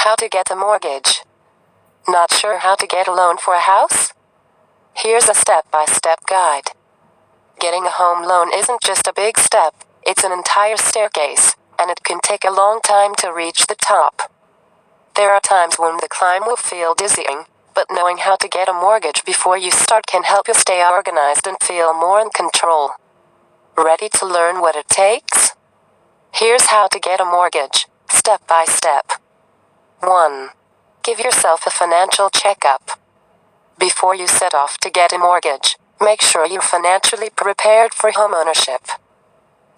How to get a mortgage. Not sure how to get a loan for a house? Here's a step-by-step guide. Getting a home loan isn't just a big step, it's an entire staircase, and it can take a long time to reach the top. There are times when the climb will feel dizzying, but knowing how to get a mortgage before you start can help you stay organized and feel more in control. Ready to learn what it takes? Here's how to get a mortgage, step by step. 1. Give yourself a financial checkup. Before you set off to get a mortgage, make sure you're financially prepared for homeownership.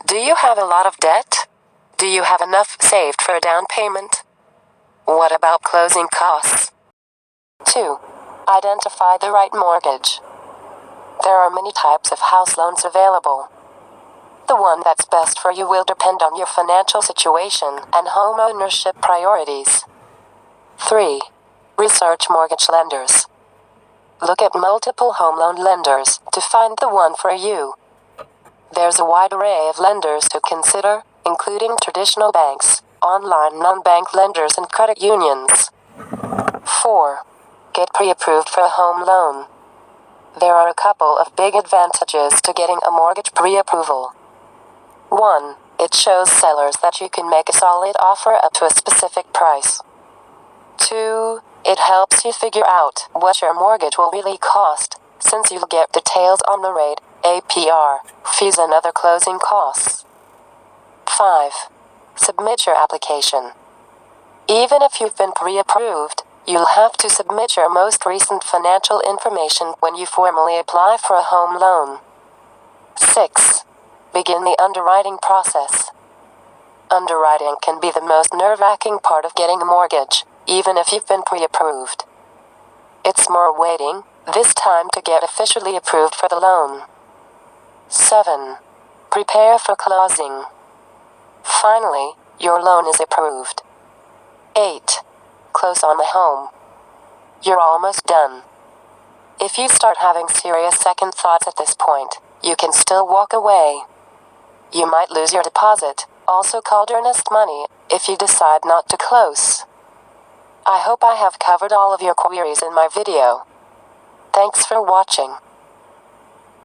Do you have a lot of debt? Do you have enough saved for a down payment? What about closing costs? 2. Identify the right mortgage. There are many types of house loans available. The one that's best for you will depend on your financial situation and home ownership priorities. 3. Research mortgage lenders. Look at multiple home loan lenders to find the one for you. There's a wide array of lenders to consider, including traditional banks, online non-bank lenders, and credit unions. 4. Get pre-approved for a home loan. There are a couple of big advantages to getting a mortgage pre-approval. 1. It shows sellers that you can make a solid offer up to a specific price. 2. It helps you figure out what your mortgage will really cost, since you'll get details on the rate, APR, fees, and other closing costs. 5. Submit your application. Even if you've been pre-approved, you'll have to submit your most recent financial information when you formally apply for a home loan. 6. Begin the underwriting process. Underwriting can be the most nerve-wracking part of getting a mortgage, even if you've been pre-approved. It's more waiting, this time, to get officially approved for the loan. 7. Prepare for closing. Finally, your loan is approved. 8. Close on the home. You're almost done. If you start having serious second thoughts at this point, you can still walk away. You might lose your deposit, also called earnest money, if you decide not to close. I hope I have covered all of your queries in my video. Thanks for watching.